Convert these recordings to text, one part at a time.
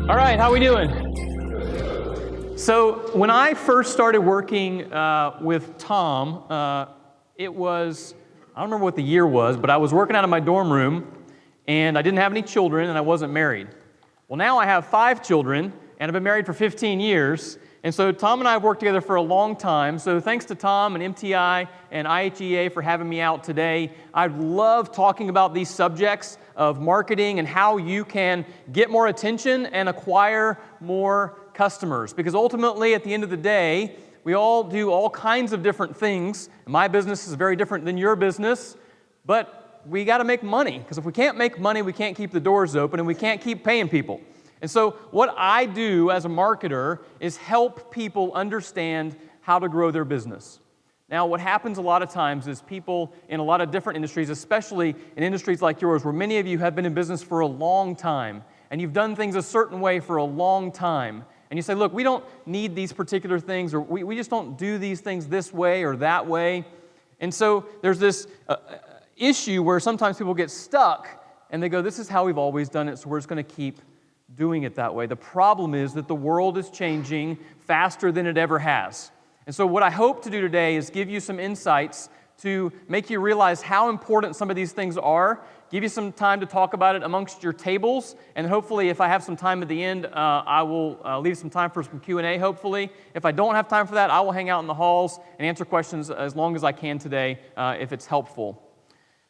All right, how we doing? So when I first started working with Tom, it was, I don't remember what the year was, but I was working out of my dorm room, and I didn't have any children, and I wasn't married. Well, now I have 5 children, and I've been married for 15 years, and so Tom and I have worked together for a long time. So thanks to Tom and MTI and IHEA for having me out today. I love talking about these subjects of marketing and how you can get more attention and acquire more customers. Because ultimately, at the end of the day, we all do all kinds of different things. My business is very different than your business, but we got to make money. Because if we can't make money, we can't keep the doors open and we can't keep paying people. And so what I do as a marketer is help people understand how to grow their business. Now, what happens a lot of times is people in a lot of different industries, especially in industries like yours, where many of you have been in business for a long time, and you've done things a certain way for a long time, and you say, look, we don't need these particular things, or we just don't do these things this way or that way. And so there's this issue where sometimes people get stuck, and they go, this is how we've always done it, so we're just going to keep doing it that way. The problem is that the world is changing faster than it ever has. And so what I hope to do today is give you some insights to make you realize how important some of these things are, give you some time to talk about it amongst your tables, and hopefully if I have some time at the end, I will leave some time for some Q&A, hopefully. If I don't have time for that, I will hang out in the halls and answer questions as long as I can today if it's helpful.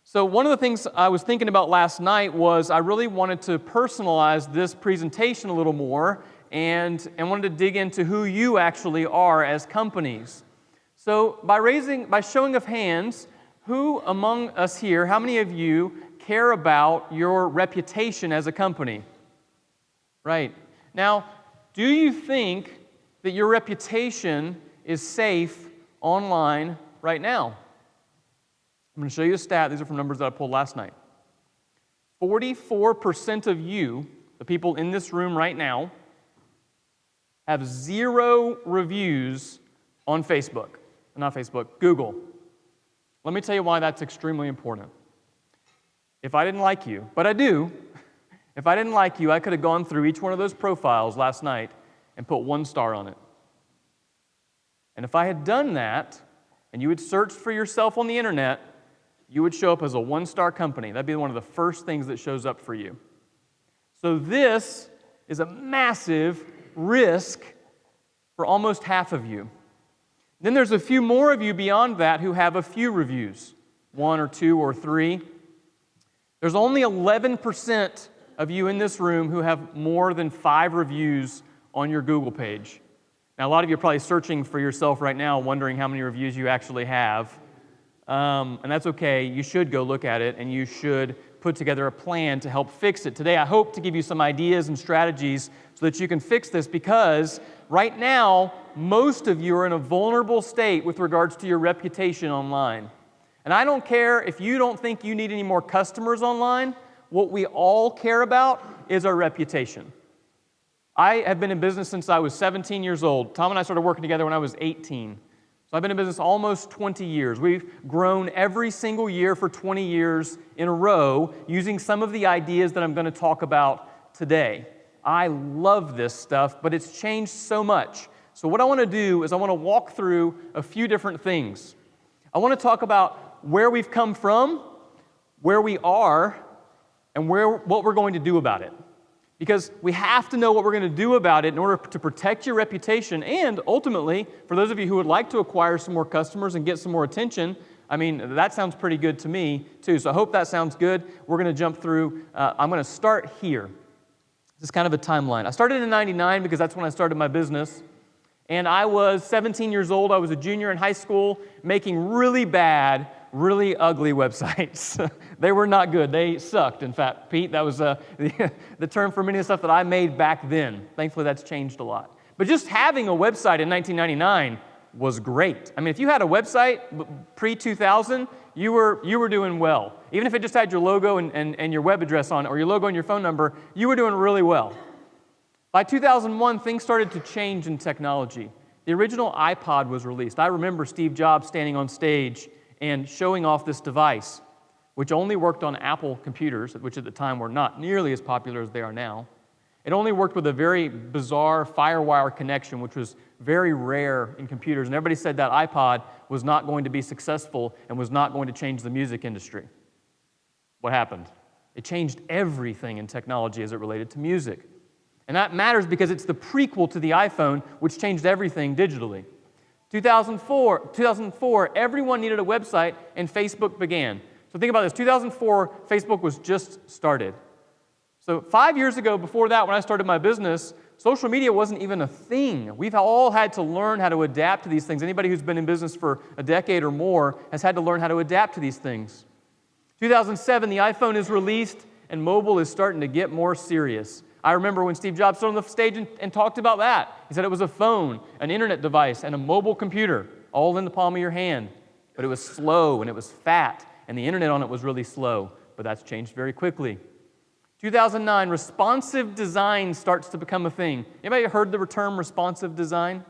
So one of the things I was thinking about last night was I really wanted to personalize this presentation a little more and wanted to dig into who you actually are as companies. So by showing of hands, who among us here, how many of you care about your reputation as a company? Right. Now, do you think that your reputation is safe online right now? I'm going to show you a stat. These are from numbers that I pulled last night. 44% of you, the people in this room right now, have 0 reviews on Facebook. Not Facebook, Google. Let me tell you why that's extremely important. If I didn't like you, but I do, if I didn't like you, I could have gone through each one of those profiles last night and put 1 star on it. And if I had done that, and you had searched for yourself on the internet, you would show up as a 1-star company. That'd be one of the first things that shows up for you. So this is a massive risk for almost half of you. Then there's a few more of you beyond that who have a few reviews, 1 or 2 or 3. There's only 11% of you in this room who have more than 5 reviews on your Google page. Now, a lot of you are probably searching for yourself right now, wondering how many reviews you actually have. And that's okay. You should go look at it, and you should put together a plan to help fix it. Today, I hope to give you some ideas and strategies so that you can fix this, because right now, most of you are in a vulnerable state with regards to your reputation online. And I don't care if you don't think you need any more customers online. What we all care about is our reputation. I have been in business since I was 17 years old. Tom and I started working together when I was 18. So I've been in business almost 20 years. We've grown every single year for 20 years in a row using some of the ideas that I'm going to talk about today. I love this stuff, but it's changed so much. So what I want to do is I want to walk through a few different things. I want to talk about where we've come from, where we are, and what we're going to do about it. Because we have to know what we're going to do about it in order to protect your reputation, and ultimately, for those of you who would like to acquire some more customers and get some more attention, I mean, that sounds pretty good to me, too. So I hope that sounds good. We're going to jump through. I'm going to start here. This is kind of a timeline. I started in '99 because that's when I started my business. And I was 17 years old. I was a junior in high school making really bad, really ugly websites. They were not good. They sucked, in fact. Pete, that was the term for many of the stuff that I made back then. Thankfully, that's changed a lot. But just having a website in 1999 was great. I mean, if you had a website pre-2000, you were doing well. Even if it just had your logo and your web address on it, or your logo and your phone number, you were doing really well. By 2001, things started to change in technology. The original iPod was released. I remember Steve Jobs standing on stage and showing off this device, which only worked on Apple computers, which at the time were not nearly as popular as they are now. It only worked with a very bizarre FireWire connection, which was very rare in computers. And everybody said that iPod was not going to be successful and was not going to change the music industry. What happened? It changed everything in technology as it related to music. And that matters because it's the prequel to the iPhone, which changed everything digitally. 2004, everyone needed a website, and Facebook began. So think about this. 2004, Facebook was just started. So 5 years ago, before that, when I started my business, social media wasn't even a thing. We've all had to learn how to adapt to these things. Anybody who's been in business for a decade or more has had to learn how to adapt to these things. 2007, the iPhone is released, and mobile is starting to get more serious. I remember when Steve Jobs stood on the stage and talked about that. He said it was a phone, an internet device, and a mobile computer, all in the palm of your hand. But it was slow, and it was fat, and the internet on it was really slow. But that's changed very quickly. 2009, responsive design starts to become a thing. Anybody heard the term responsive design?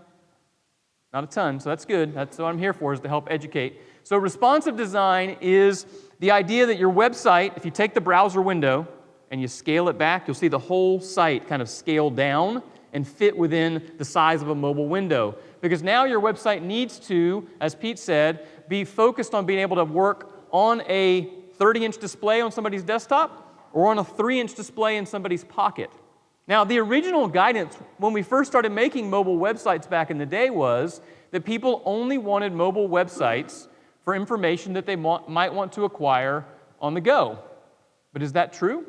Not a ton, so that's good. That's what I'm here for, is to help educate. So responsive design is the idea that your website, if you take the browser window and you scale it back, you'll see the whole site kind of scale down and fit within the size of a mobile window. Because now your website needs to, as Pete said, be focused on being able to work on a 30-inch display on somebody's desktop or on a 3-inch display in somebody's pocket. Now, the original guidance when we first started making mobile websites back in the day was that people only wanted mobile websites for information that they might want to acquire on the go. But is that true?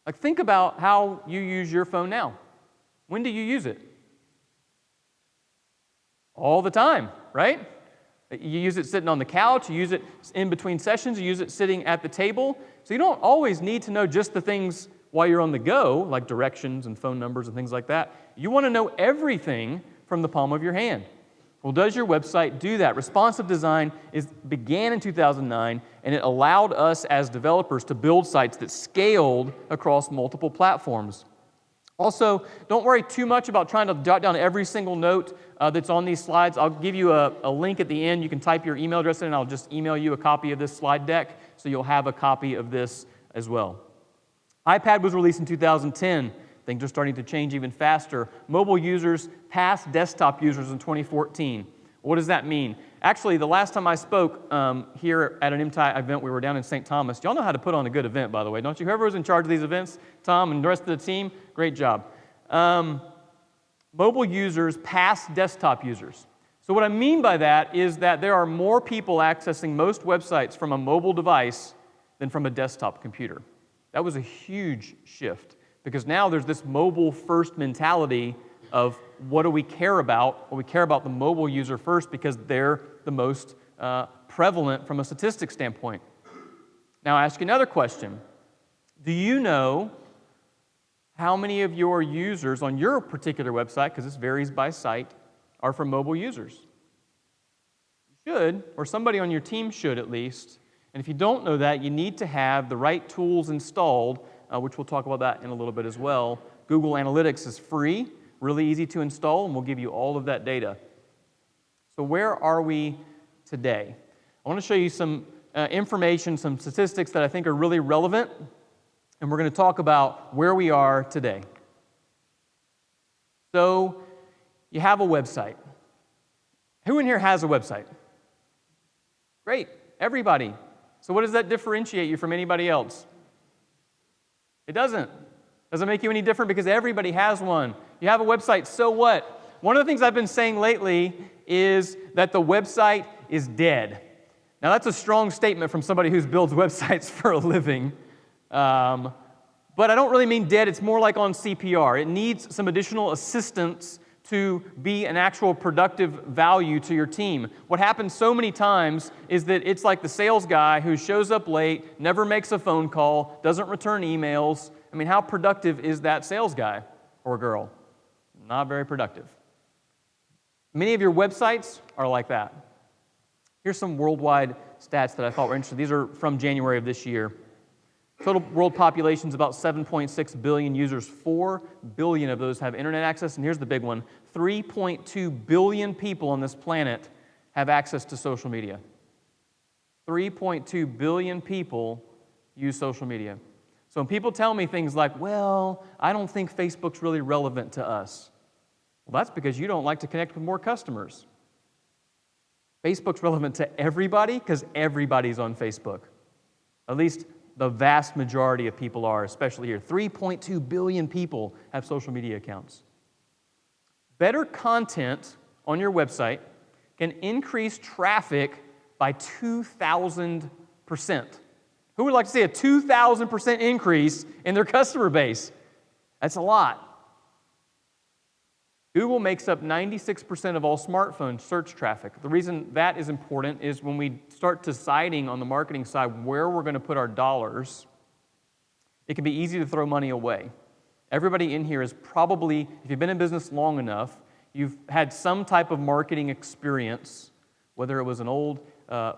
Like, think about how you use your phone now. When do you use it? All the time, right? You use it sitting on the couch, you use it in between sessions, you use it sitting at the table. So you don't always need to know just the things while you're on the go, like directions and phone numbers and things like that. You want to know everything from the palm of your hand. Well, does your website do that? Responsive design began in 2009, and it allowed us as developers to build sites that scaled across multiple platforms. Also, don't worry too much about trying to jot down every single note that's on these slides. I'll give you a link at the end. You can type your email address in, and I'll just email you a copy of this slide deck, so you'll have a copy of this as well. iPad was released in 2010. Things are starting to change even faster. Mobile users passed desktop users in 2014. What does that mean? Actually, the last time I spoke here at an MTI event, we were down in St. Thomas. Y'all know how to put on a good event, by the way, don't you? Whoever was in charge of these events, Tom and the rest of the team, great job. Mobile users pass desktop users. So what I mean by that is that there are more people accessing most websites from a mobile device than from a desktop computer. That was a huge shift, because now there's this mobile-first mentality of what do we care about? Well, we care about the mobile user first because they're the most prevalent from a statistics standpoint. Now, I ask you another question. Do you know how many of your users on your particular website, because this varies by site, are from mobile users? You should, or somebody on your team should at least. And if you don't know that, you need to have the right tools installed, which we'll talk about that in a little bit as well. Google Analytics is free, really easy to install, and we'll give you all of that data. So where are we today? I want to show you some information, some statistics that I think are really relevant, and we're going to talk about where we are today. So you have a website. Who in here has a website? Great, everybody. So what does that differentiate you from anybody else? It doesn't. Doesn't make you any different because everybody has one. You have a website, so what? One of the things I've been saying lately is that the website is dead. Now that's a strong statement from somebody who builds websites for a living. But I don't really mean dead, it's more like on CPR. It needs some additional assistance to be an actual productive value to your team. What happens so many times is that it's like the sales guy who shows up late, never makes a phone call, doesn't return emails. I mean, how productive is that sales guy or girl? Not very productive. Many of your websites are like that. Here's some worldwide stats that I thought were interesting. These are from January of this year. Total world population is about 7.6 billion users. 4 billion of those have internet access. And here's the big one. 3.2 billion people on this planet have access to social media. 3.2 billion people use social media. So when people tell me things like, well, I don't think Facebook's really relevant to us, well, that's because you don't like to connect with more customers. Facebook's relevant to everybody because everybody's on Facebook. At least the vast majority of people are, especially here. 3.2 billion people have social media accounts. Better content on your website can increase traffic by 2,000%. Who would like to see a 2,000% increase in their customer base? That's a lot. Google makes up 96% of all smartphone search traffic. The reason that is important is when we start deciding on the marketing side where we're going to put our dollars, it can be easy to throw money away. Everybody in here is probably, if you've been in business long enough, you've had some type of marketing experience, whether it was an old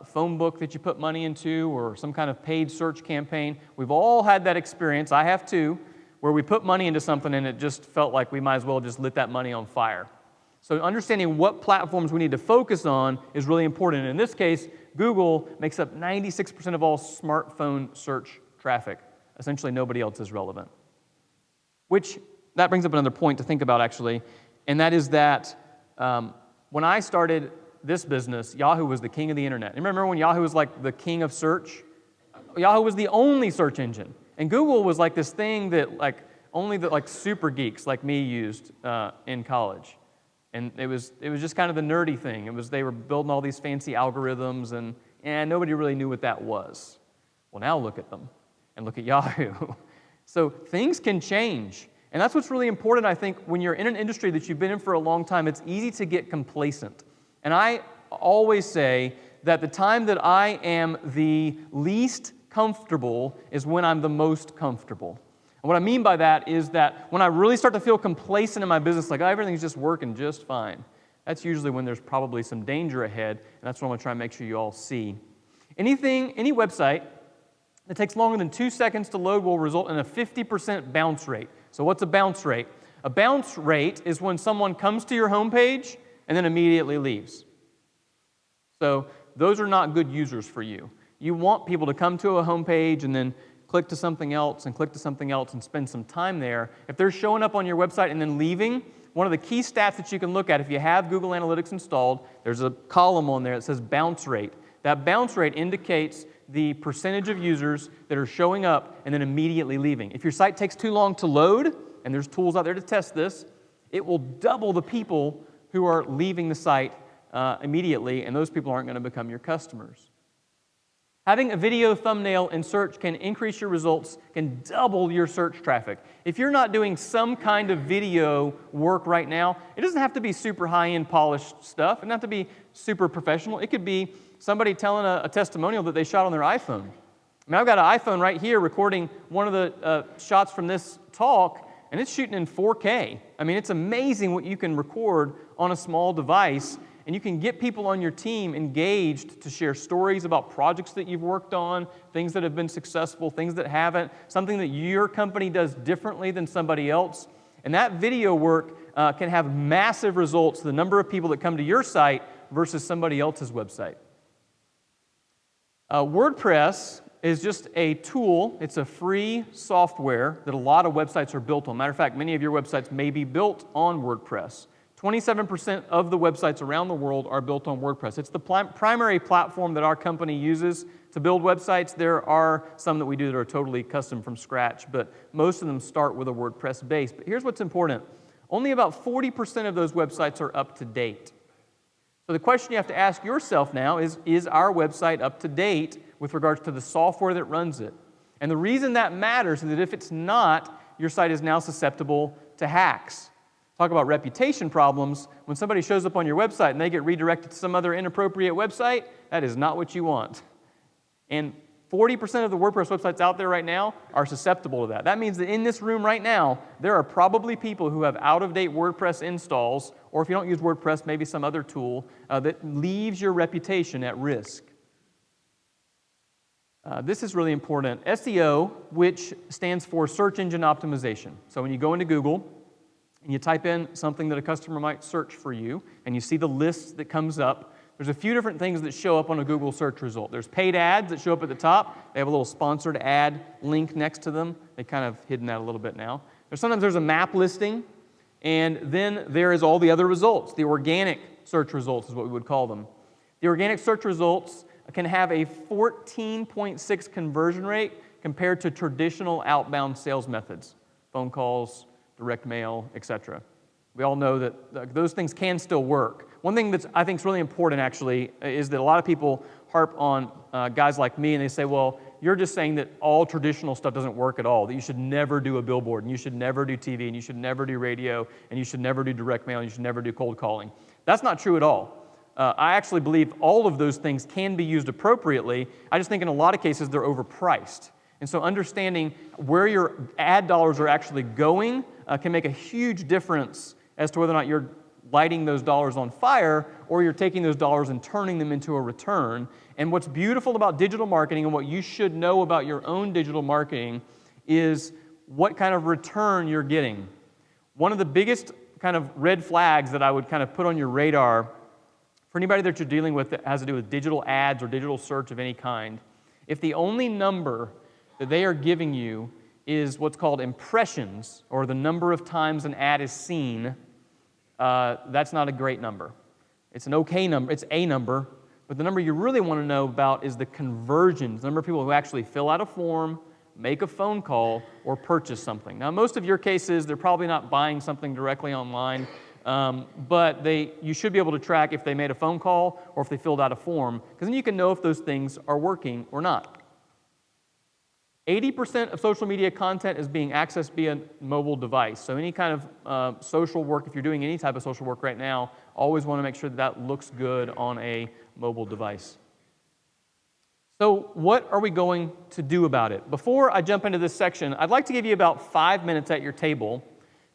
phone book that you put money into or some kind of paid search campaign. We've all had that experience. I have too, where we put money into something and it just felt like we might as well just lit that money on fire. So understanding what platforms we need to focus on is really important. In this case, Google makes up 96% of all smartphone search traffic. Essentially, nobody else is relevant. Which, that brings up another point to think about, actually, and that is that when I started this business, Yahoo was the king of the internet. You remember when Yahoo was like the king of search? Yahoo was the only search engine. And Google was like this thing that only the super geeks like me used in college. And it was just kind of the nerdy thing. They were building all these fancy algorithms and nobody really knew what that was. Well, now look at them and look at Yahoo. So things can change. And that's what's really important, I think, when you're in an industry that you've been in for a long time. It's easy to get complacent. And I always say that the time that I am the least comfortable is when I'm the most comfortable. And what I mean by that is that when I really start to feel complacent in my business, like everything's just working just fine, that's usually when there's probably some danger ahead, and that's what I'm going to try and make sure you all see. Any website that takes longer than 2 seconds to load will result in a 50% bounce rate. So what's a bounce rate? A bounce rate is when someone comes to your homepage and then immediately leaves. So those are not good users for you. You want people to come to a homepage and then click to something else and click to something else and spend some time there. If they're showing up on your website and then leaving, one of the key stats that you can look at if you have Google Analytics installed, there's a column on there that says bounce rate. That bounce rate indicates the percentage of users that are showing up and then immediately leaving. If your site takes too long to load, and there's tools out there to test this, it will double the people who are leaving the site immediately, and those people aren't going to become your customers. Having a video thumbnail in search can increase your results, can double your search traffic. If you're not doing some kind of video work right now, it doesn't have to be super high-end polished stuff. It doesn't have to be super professional. It could be somebody telling a testimonial that they shot on their iPhone. I mean, I've got an iPhone right here recording one of the shots from this talk, and it's shooting in 4K. I mean, it's amazing what you can record on a small device, and you can get people on your team engaged to share stories about projects that you've worked on, things that have been successful, things that haven't, something that your company does differently than somebody else. And that video work can have massive results to the number of people that come to your site versus somebody else's website. WordPress is just a tool. It's a free software that a lot of websites are built on. Matter of fact, many of your websites may be built on WordPress. 27% of the websites around the world are built on WordPress. It's the primary platform that our company uses to build websites. There are some that we do that are totally custom from scratch, but most of them start with a WordPress base. But here's what's important. Only about 40% of those websites are up to date. So the question you have to ask yourself now is our website up to date with regards to the software that runs it? And the reason that matters is that if it's not, your site is now susceptible to hacks. Talk about reputation problems. When somebody shows up on your website and they get redirected to some other inappropriate website, that is not what you want. And 40% of the WordPress websites out there right now are susceptible to that. That means that in this room right now, there are probably people who have out-of-date WordPress installs, or if you don't use WordPress, maybe some other tool that leaves your reputation at risk. This is really important. SEO, which stands for search engine optimization. So when you go into Google and you type in something that a customer might search for you, and you see the list that comes up, there's a few different things that show up on a Google search result. There's paid ads that show up at the top. They have a little sponsored ad link next to them. They kind of hidden that a little bit now. Sometimes there's a map listing, and then there is all the other results. The organic search results is what we would call them. The organic search results can have a 14.6 conversion rate compared to traditional outbound sales methods, phone calls, direct mail, etc. We all know that those things can still work. One thing that I think is really important, actually, is that a lot of people harp on guys like me, and they say, well, you're just saying that all traditional stuff doesn't work at all, that you should never do a billboard, and you should never do TV, and you should never do radio, and you should never do direct mail, and you should never do cold calling. That's not true at all. I actually believe all of those things can be used appropriately. I just think in a lot of cases they're overpriced. And so understanding where your ad dollars are actually going can make a huge difference as to whether or not you're lighting those dollars on fire or you're taking those dollars and turning them into a return. And what's beautiful about digital marketing and what you should know about your own digital marketing is what kind of return you're getting. One of the biggest kind of red flags that I would kind of put on your radar for anybody that you're dealing with that has to do with digital ads or digital search of any kind, if the only number that they are giving you is what's called impressions, or the number of times an ad is seen, that's not a great number. It's an okay number, it's a number, but the number you really want to know about is the conversions, the number of people who actually fill out a form, make a phone call, or purchase something. Now, in most of your cases, they're probably not buying something directly online, but you should be able to track if they made a phone call or if they filled out a form, because then you can know if those things are working or not. 80% of social media content is being accessed via mobile device. So any kind of social work, if you're doing any type of social work right now, always want to make sure that looks good on a mobile device. So what are we going to do about it? Before I jump into this section, I'd like to give you about 5 minutes at your table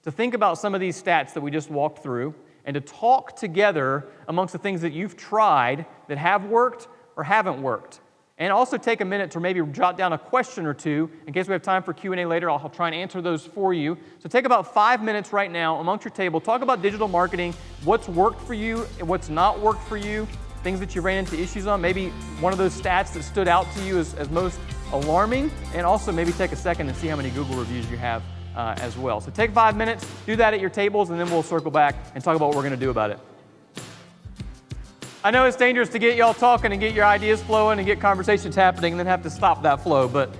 to think about some of these stats that we just walked through and to talk together amongst the things that you've tried that have worked or haven't worked. And also take a minute to maybe jot down a question or two. In case we have time for Q&A later, I'll try and answer those for you. So take about 5 minutes right now amongst your table. Talk about digital marketing, what's worked for you and what's not worked for you, things that you ran into issues on, maybe one of those stats that stood out to you as most alarming, and also maybe take a second and see how many Google reviews you have as well. So take 5 minutes, do that at your tables, and then we'll circle back and talk about what we're going to do about it. I know it's dangerous to get y'all talking and get your ideas flowing and get conversations happening and then have to stop that flow, but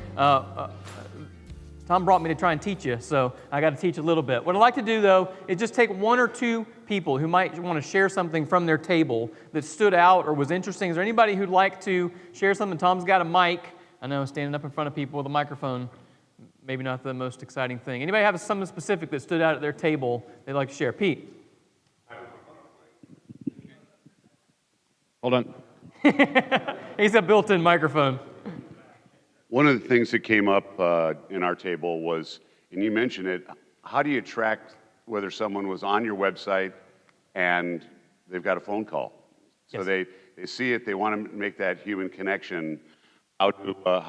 Tom brought me to try and teach you, so I got to teach a little bit. What I'd like to do, though, is just take one or two people who might want to share something from their table that stood out or was interesting. Is there anybody who'd like to share something? Tom's got a mic. I know, standing up in front of people with a microphone, maybe not the most exciting thing. Anybody have something specific that stood out at their table they'd like to share? Pete. Hold on. He's a built-in microphone. One of the things that came up in our table was, and you mentioned it, how do you track whether someone was on your website and they've got a phone call? So Yes. they see it, they want to make that human connection. How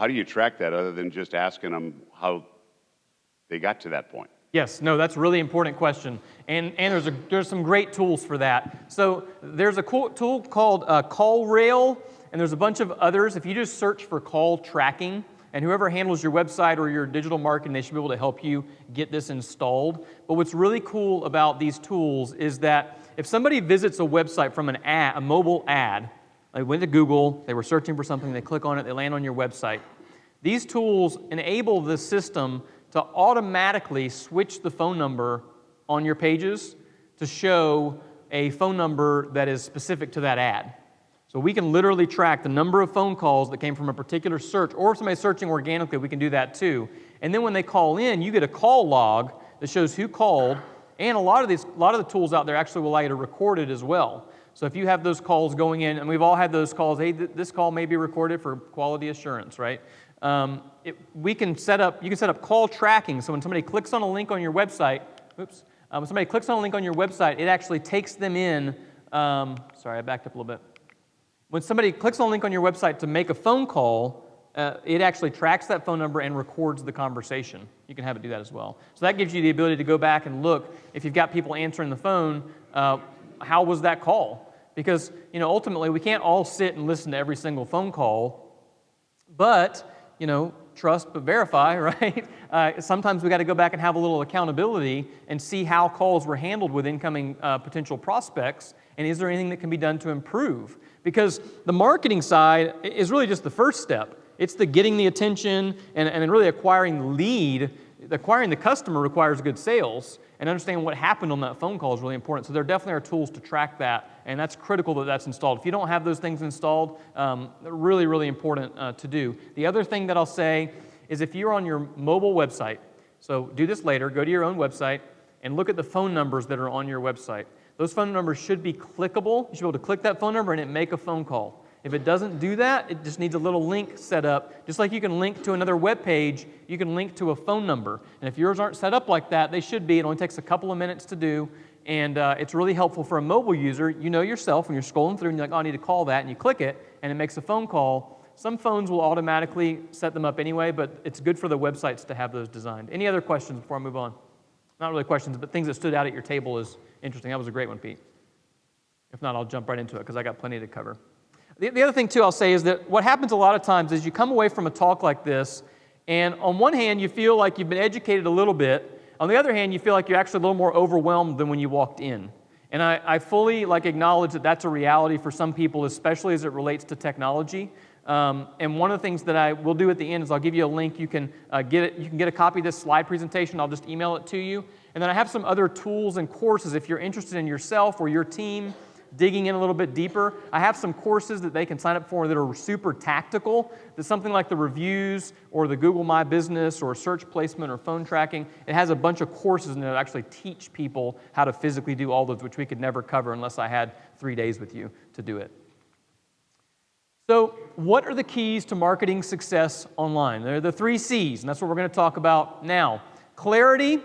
do you track that other than just asking them how they got to that point? Yes, no, that's a really important question, and there's some great tools for that. So there's a cool tool called CallRail, and there's a bunch of others. If you just search for call tracking, and whoever handles your website or your digital marketing, they should be able to help you get this installed. But what's really cool about these tools is that if somebody visits a website from a mobile ad, they went to Google, they were searching for something, they click on it, they land on your website. These tools enable the system to automatically switch the phone number on your pages to show a phone number that is specific to that ad. So we can literally track the number of phone calls that came from a particular search, or if somebody's searching organically, we can do that too. And then when they call in, you get a call log that shows who called, and a lot of the tools out there actually will allow you to record it as well. So if you have those calls going in, and we've all had those calls, hey, this call may be recorded for quality assurance, right? You can set up call tracking, so when somebody clicks on a link on your website, when somebody clicks on a link on your website, it actually takes them in, sorry, I backed up a little bit. When somebody clicks on a link on your website to make a phone call, it actually tracks that phone number and records the conversation. You can have it do that as well. So that gives you the ability to go back and look, if you've got people answering the phone, how was that call? because ultimately we can't all sit and listen to every single phone call, but trust but verify, right? Sometimes we got to go back and have a little accountability and see how calls were handled with incoming potential prospects, and is there anything that can be done to improve? Because the marketing side is really just the first step. It's the getting the attention and really acquiring the lead. Acquiring the customer requires good sales, and understanding what happened on that phone call is really important. So there definitely are tools to track that, and that's critical that that's installed. If you don't have those things installed, really, really important to do. The other thing that I'll say is if you're on your mobile website, so do this later, go to your own website and look at the phone numbers that are on your website. Those phone numbers should be clickable. You should be able to click that phone number and it make a phone call. If it doesn't do that, it just needs a little link set up. Just like you can link to another web page, you can link to a phone number. And if yours aren't set up like that, they should be. It only takes a couple of minutes to do. And it's really helpful for a mobile user. You know yourself when you're scrolling through and you're like, oh, I need to call that. And you click it, and it makes a phone call. Some phones will automatically set them up anyway, but it's good for the websites to have those designed. Any other questions before I move on? Not really questions, but things that stood out at your table is interesting. That was a great one, Pete. If not, I'll jump right into it because I got plenty to cover. The other thing, too, I'll say is that what happens a lot of times is you come away from a talk like this, and on one hand, you feel like you've been educated a little bit. On the other hand, you feel like you're actually a little more overwhelmed than when you walked in. And I fully acknowledge that that's a reality for some people, especially as it relates to technology. And one of the things that I will do at the end is I'll give you a link. You can get it. You can get a copy of this slide presentation. I'll just email it to you. And then I have some other tools and courses if you're interested in yourself or your team digging in a little bit deeper. I have some courses that they can sign up for that are super tactical. That's something like the reviews or the Google My Business or search placement or phone tracking. It has a bunch of courses in there that actually teach people how to physically do all those, which we could never cover unless I had 3 days with you to do it. So what are the keys to marketing success online? They're the 3 C's, and that's what we're going to talk about now. Clarity,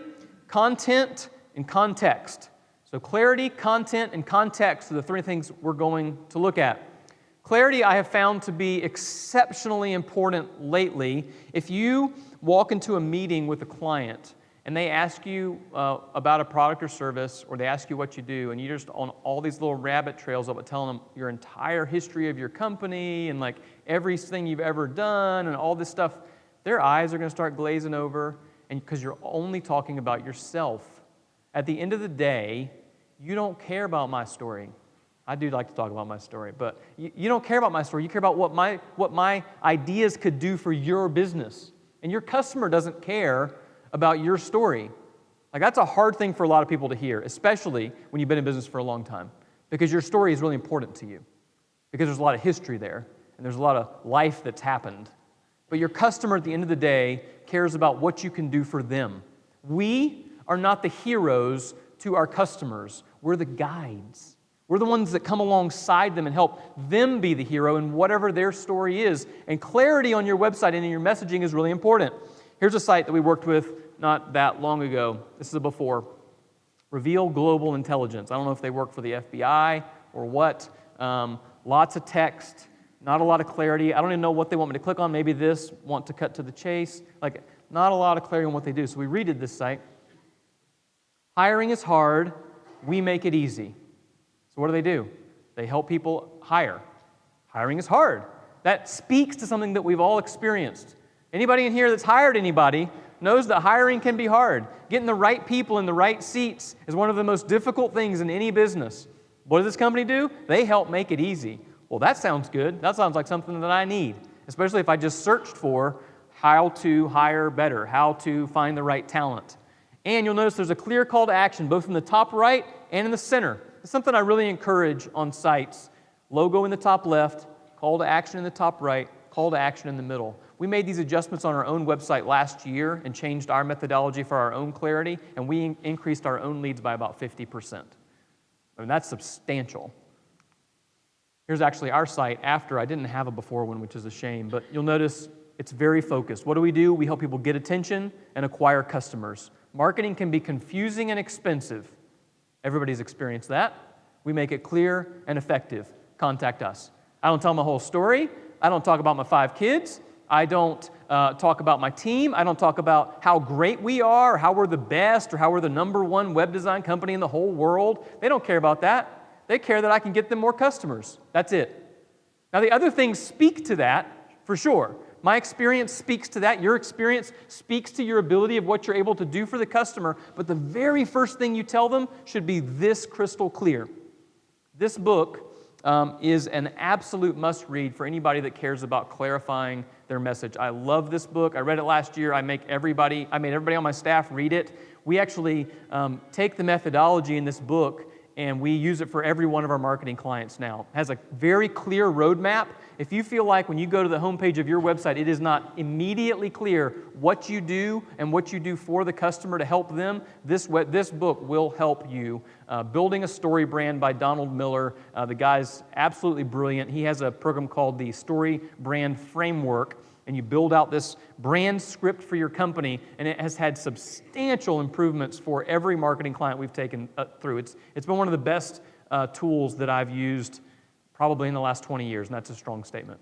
content, and context. So clarity, content, and context are the 3 things we're going to look at. Clarity I have found to be exceptionally important lately. If you walk into a meeting with a client and they ask you about a product or service, or they ask you what you do, and you're just on all these little rabbit trails of telling them your entire history of your company and everything you've ever done and all this stuff, their eyes are going to start glazing over, and because you're only talking about yourself. At the end of the day, you don't care about my story. I do like to talk about my story, but you don't care about my story. You care about what my ideas could do for your business. And your customer doesn't care about your story. That's a hard thing for a lot of people to hear, especially when you've been in business for a long time, because your story is really important to you, because there's a lot of history there, and there's a lot of life that's happened. But your customer, at the end of the day, cares about what you can do for them. We are not the heroes to our customers. We're the guides. We're the ones that come alongside them and help them be the hero in whatever their story is. And clarity on your website and in your messaging is really important. Here's a site that we worked with not that long ago. This is a before. Reveal Global Intelligence. I don't know if they work for the FBI or what. Lots of text, not a lot of clarity. I don't even know what they want me to click on. Maybe this, want to cut to the chase. Not a lot of clarity on what they do. So we redid this site. Hiring is hard. We make it easy. So what do? They help people hire. Hiring is hard. That speaks to something that we've all experienced. Anybody in here that's hired anybody knows that hiring can be hard. Getting the right people in the right seats is one of the most difficult things in any business. What does this company do? They help make it easy. Well, that sounds good. That sounds like something that I need, especially if I just searched for how to hire better, how to find the right talent. And you'll notice there's a clear call to action, both in the top right and in the center. It's something I really encourage on sites. Logo in the top left, call to action in the top right, call to action in the middle. We made these adjustments on our own website last year and changed our methodology for our own clarity, and we increased our own leads by about 50%. That's substantial. Here's actually our site after. I didn't have a before one, which is a shame, but you'll notice it's very focused. What do? We help people get attention and acquire customers. Marketing can be confusing and expensive. Everybody's experienced that. We make it clear and effective. Contact us. I don't tell my whole story. I don't talk about my 5 kids. I don't talk about my team. I don't talk about how great we are, or how we're the best, or how we're the #1 web design company in the whole world. They don't care about that. They care that I can get them more customers. That's it. Now, the other things speak to that, for sure. My experience speaks to that. Your experience speaks to your ability of what you're able to do for the customer. But the very first thing you tell them should be this crystal clear. This book is an absolute must-read for anybody that cares about clarifying their message. I love this book. I read it last year. I made everybody on my staff read it. We actually take the methodology in this book and we use it for every one of our marketing clients now. It has a very clear roadmap. If you feel like when you go to the homepage of your website, it is not immediately clear what you do and what you do for the customer to help them, this book will help you. Building a Story Brand by Donald Miller. The guy's absolutely brilliant. He has a program called the Story Brand Framework, and you build out this brand script for your company, and it has had substantial improvements for every marketing client we've taken through. It's been one of the best tools that I've used probably in the last 20 years, and that's a strong statement.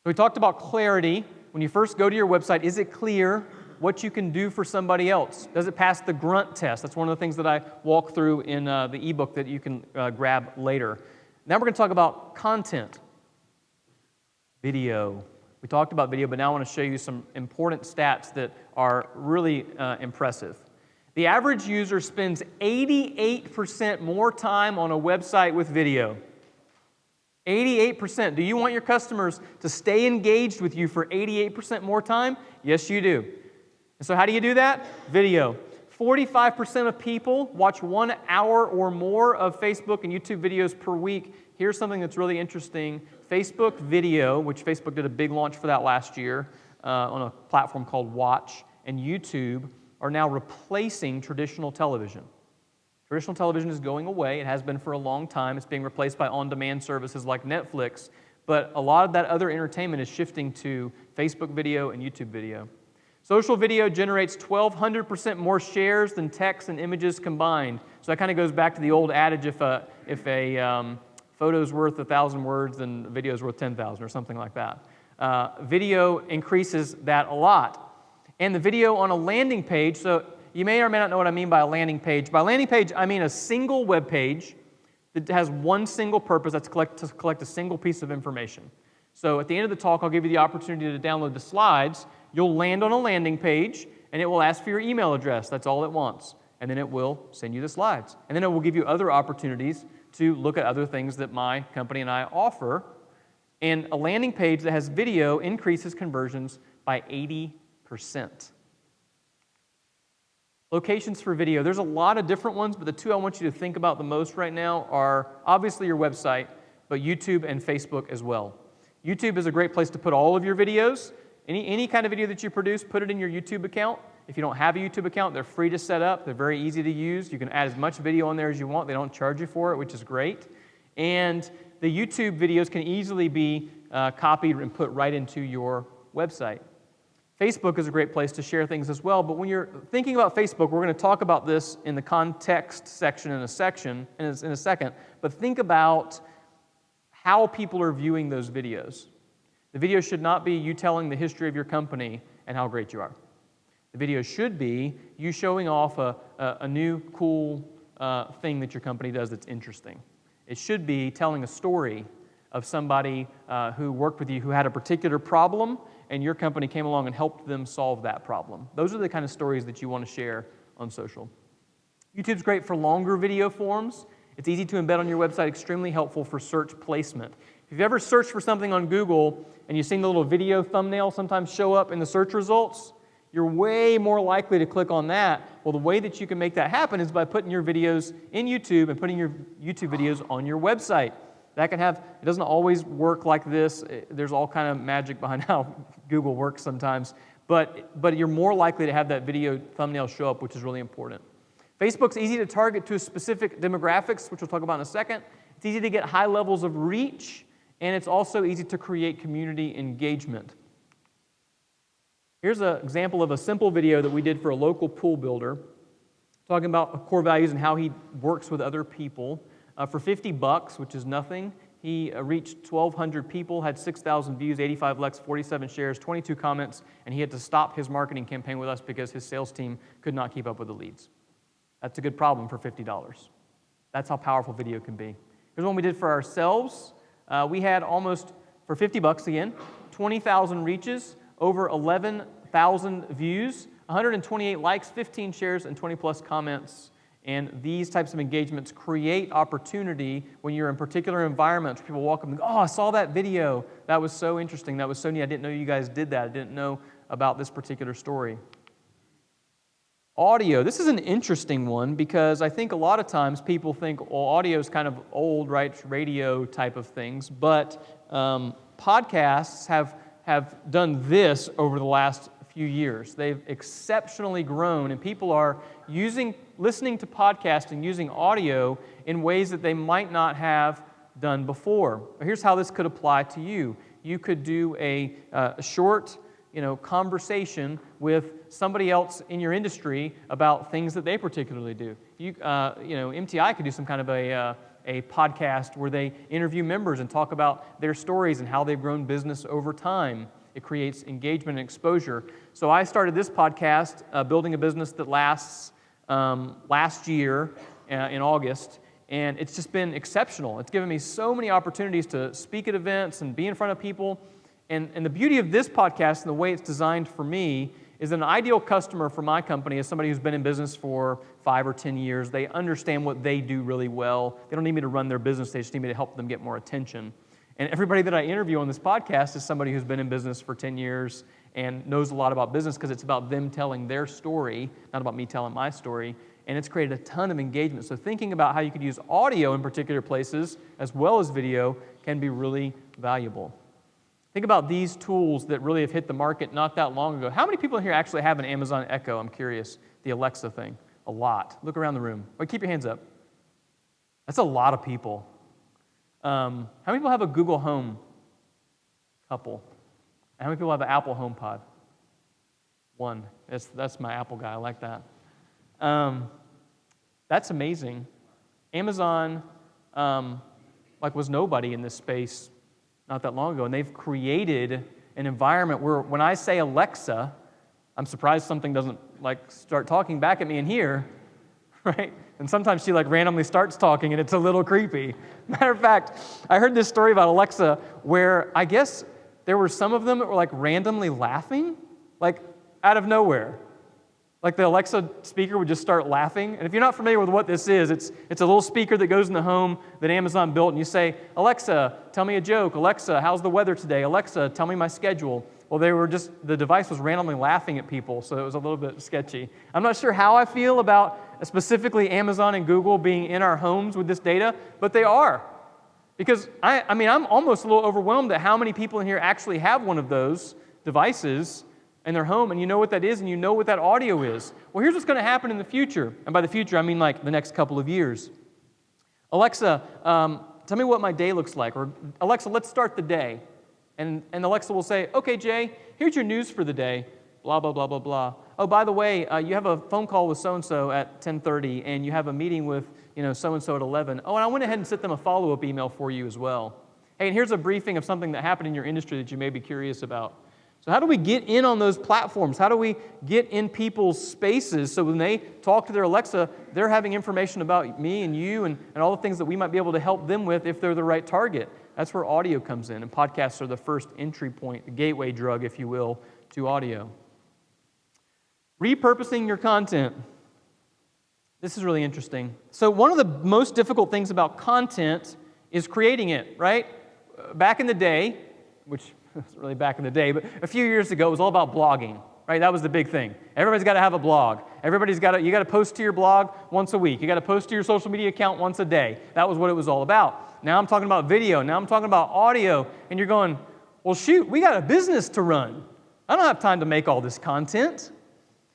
So we talked about clarity. When you first go to your website, is it clear what you can do for somebody else? Does it pass the grunt test? That's one of the things that I walk through in the ebook that you can grab later. Now we're going to talk about content. Video. We talked about video, but now I want to show you some important stats that are really impressive. The average user spends 88% more time on a website with video. 88%. Do you want your customers to stay engaged with you for 88% more time? Yes, you do. And so how do you do that? Video. 45% of people watch 1 hour or more of Facebook and YouTube videos per week. Here's something that's really interesting. Facebook video, which Facebook did a big launch for that last year on a platform called Watch, and YouTube are now replacing traditional television. Traditional television is going away. It has been for a long time. It's being replaced by on-demand services like Netflix, but a lot of that other entertainment is shifting to Facebook video and YouTube video. Social video generates 1,200% more shares than text and images combined. So that kind of goes back to the old adage, if a photo's worth 1,000 words, then a video's worth 10,000 or something like that. Video increases that a lot. And the video on a landing page, so you may or may not know what I mean by a landing page. By landing page, I mean a single web page that has one single purpose, that's to collect a single piece of information. So at the end of the talk, I'll give you the opportunity to download the slides. You'll land on a landing page, and it will ask for your email address. That's all it wants. And then it will send you the slides. And then it will give you other opportunities to look at other things that my company and I offer. And a landing page that has video increases conversions by 80%. Locations for video. There's a lot of different ones, but the two I want you to think about the most right now are obviously your website, but YouTube and Facebook as well. YouTube is a great place to put all of your videos. Any kind of video that you produce, put it in your YouTube account. If you don't have a YouTube account, they're free to set up. They're very easy to use. You can add as much video on there as you want. They don't charge you for it, which is great. And the YouTube videos can easily be copied and put right into your website. Facebook is a great place to share things as well, but when you're thinking about Facebook, we're going to talk about this in the context section in a second, but think about how people are viewing those videos. The video should not be you telling the history of your company and how great you are. The video should be you showing off a new, cool thing that your company does that's interesting. It should be telling a story of somebody who worked with you who had a particular problem, and your company came along and helped them solve that problem. Those are the kind of stories that you want to share on social. YouTube's great for longer video forms. It's easy to embed on your website, extremely helpful for search placement. If you've ever searched for something on Google and you've seen the little video thumbnail sometimes show up in the search results, you're way more likely to click on that. Well, the way that you can make that happen is by putting your videos in YouTube and putting your YouTube videos on your website. That can have, it doesn't always work like this. There's all kind of magic behind how Google works sometimes. But you're more likely to have that video thumbnail show up, which is really important. Facebook's easy to target to specific demographics, which we'll talk about in a second. It's easy to get high levels of reach, and it's also easy to create community engagement. Here's an example of a simple video that we did for a local pool builder, talking about core values and how he works with other people. For $50, which is nothing, he reached 1,200 people, had 6,000 views, 85 likes, 47 shares, 22 comments, and he had to stop his marketing campaign with us because his sales team could not keep up with the leads. That's a good problem for $50. That's how powerful video can be. Here's one we did for ourselves. We had almost, for $50 again, 20,000 reaches, over 11,000 views, 128 likes, 15 shares, and 20 plus comments. And these types of engagements create opportunity when you're in particular environments where people walk up and go, oh, I saw that video. That was so interesting. That was so neat. I didn't know you guys did that. I didn't know about this particular story. Audio. This is an interesting one because I think a lot of times people think, well, audio is kind of old, right? Radio type of things. But podcasts have done this over the last few years. They've exceptionally grown, and people are listening to podcasts and using audio in ways that they might not have done before. Here's how this could apply to you. You could do a short conversation with somebody else in your industry about things that they particularly do. MTI could do some kind of a podcast where they interview members and talk about their stories and how they've grown business over time. It creates engagement and exposure. So I started this podcast, Building a Business That Lasts, last year in August, and it's just been exceptional. It's given me so many opportunities to speak at events and be in front of people. And the beauty of this podcast and the way it's designed for me is an ideal customer for my company is somebody who's been in business for 5 or 10 years. They understand what they do really well. They don't need me to run their business. They just need me to help them get more attention. And everybody that I interview on this podcast is somebody who's been in business for 10 years and knows a lot about business because it's about them telling their story, not about me telling my story. And it's created a ton of engagement. So thinking about how you could use audio in particular places as well as video can be really valuable. Think about these tools that really have hit the market not that long ago. How many people in here actually have an Amazon Echo? I'm curious. The Alexa thing. A lot. Look around the room. Wait, keep your hands up. That's a lot of people. How many people have a Google Home? Couple. How many people have an Apple HomePod? One. That's my Apple guy. I like that. That's amazing. Amazon was nobody in this space not that long ago, and they've created an environment where when I say Alexa, I'm surprised something doesn't start talking back at me in here, right? And sometimes she randomly starts talking, and it's a little creepy. Matter of fact, I heard this story about Alexa where I guess there were some of them that were randomly laughing, out of nowhere. The Alexa speaker would just start laughing. And if you're not familiar with what this is, it's a little speaker that goes in the home that Amazon built, and you say, Alexa, tell me a joke. Alexa, how's the weather today? Alexa, tell me my schedule. Well, the device was randomly laughing at people, so it was a little bit sketchy. I'm not sure how I feel about specifically Amazon and Google being in our homes with this data, but they are. Because I'm almost a little overwhelmed at how many people in here actually have one of those devices in their home, and you know what that is, and you know what that audio is. Well, here's what's going to happen in the future. And by the future, I mean the next couple of years. Alexa, tell me what my day looks like. Or Alexa, let's start the day. And Alexa will say, okay, Jay, here's your news for the day. Blah, blah, blah, blah, blah. Oh, by the way, you have a phone call with so-and-so at 10:30, and you have a meeting with so-and-so at 11. Oh, and I went ahead and sent them a follow-up email for you as well. Hey, and here's a briefing of something that happened in your industry that you may be curious about. So how do we get in on those platforms? How do we get in people's spaces so when they talk to their Alexa, they're having information about me and you and all the things that we might be able to help them with if they're the right target? That's where audio comes in, and podcasts are the first entry point, the gateway drug, if you will, to audio. Repurposing your content. This is really interesting. So one of the most difficult things about content is creating it, right? Back in the day, which wasn't really back in the day, but a few years ago, it was all about blogging, right? That was the big thing. Everybody's got to have a blog. You got to post to your blog once a week. You got to post to your social media account once a day. That was what it was all about. Now I'm talking about video. Now I'm talking about audio. And you're going, well, shoot, we got a business to run. I don't have time to make all this content.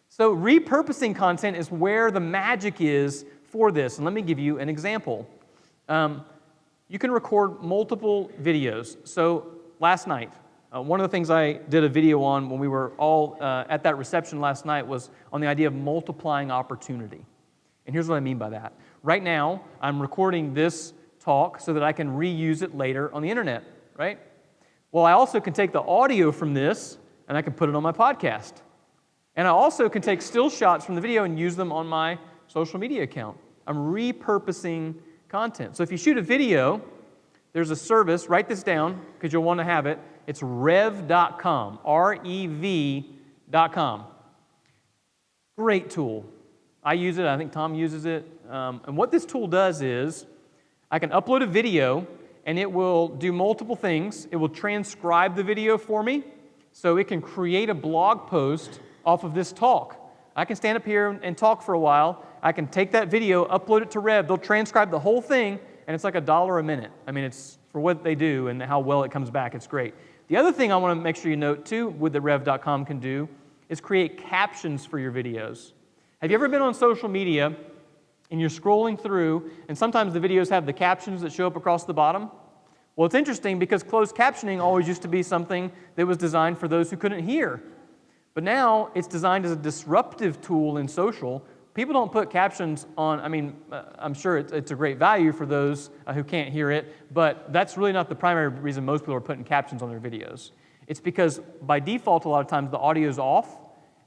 So repurposing content is where the magic is for this. And let me give you an example. You can record multiple videos. So last night, one of the things I did a video on when we were all at that reception last night was on the idea of multiplying opportunity. And here's what I mean by that. Right now, I'm recording this talk so that I can reuse it later on the internet, right? Well, I also can take the audio from this and I can put it on my podcast. And I also can take still shots from the video and use them on my social media account. I'm repurposing content. So if you shoot a video, there's a service, write this down because you'll want to have it. It's rev.com, R-E-V.com. Great tool. I use it. I think Tom uses it. And what this tool does is I can upload a video, and it will do multiple things. It will transcribe the video for me, so it can create a blog post off of this talk. I can stand up here and talk for a while. I can take that video, upload it to Rev. They'll transcribe the whole thing, and it's like $1 a minute. I mean, it's for what they do and how well it comes back. It's great. The other thing I want to make sure you note, too, with the rev.com can do is create captions for your videos. Have you ever been on social media and you're scrolling through, and sometimes the videos have the captions that show up across the bottom? Well, it's interesting because closed captioning always used to be something that was designed for those who couldn't hear. But now it's designed as a disruptive tool in social. People don't put captions on, I'm sure it's a great value for those who can't hear it, but that's really not the primary reason most people are putting captions on their videos. It's because by default, a lot of times the audio is off,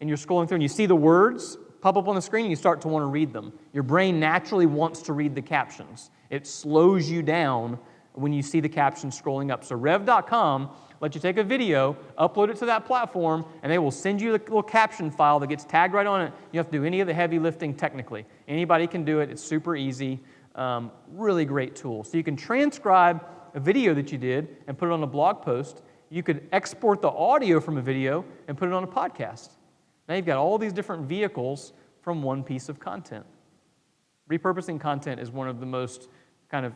and you're scrolling through and you see the words pop up on the screen and you start to want to read them. Your brain naturally wants to read the captions. It slows you down when you see the captions scrolling up. So rev.com lets you take a video, upload it to that platform, and they will send you the little caption file that gets tagged right on it. You don't have to do any of the heavy lifting technically. Anybody can do it. It's super easy. Really great tool. So you can transcribe a video that you did and put it on a blog post. You could export the audio from a video and put it on a podcast. Now you've got all these different vehicles from one piece of content. Repurposing content is one of the most kind of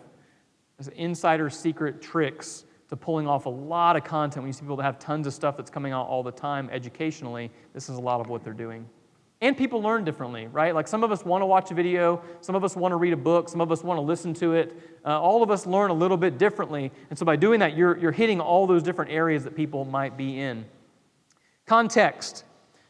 insider secret tricks to pulling off a lot of content. When you see people that have tons of stuff that's coming out all the time educationally, this is a lot of what they're doing. And people learn differently, right? Like some of us want to watch a video, some of us want to read a book, some of us want to listen to it. All of us learn a little bit differently. And so by doing that, you're hitting all those different areas that people might be in. Context.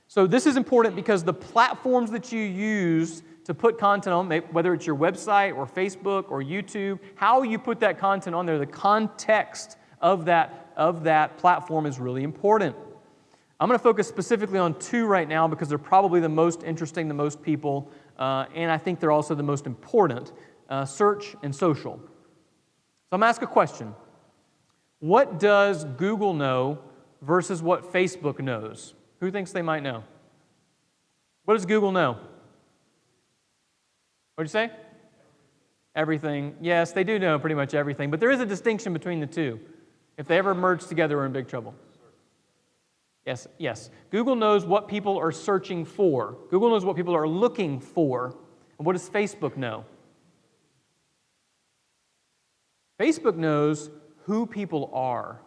So this is important because the platforms that you use to put content on, whether it's your website or Facebook or YouTube, how you put that content on there, the context of that platform is really important. I'm going to focus specifically on two right now because they're probably the most interesting to most people, and I think they're also the most important, search and social. So I'm going to ask a question. What does Google know versus what Facebook knows? Who thinks they might know? What does Google know? What did you say? Everything. Yes, they do know pretty much everything, but there is a distinction between the two. If they ever merge together, we're in big trouble. Yes. Google knows what people are searching for. Google knows what people are looking for. And what does Facebook know? Facebook knows who people are.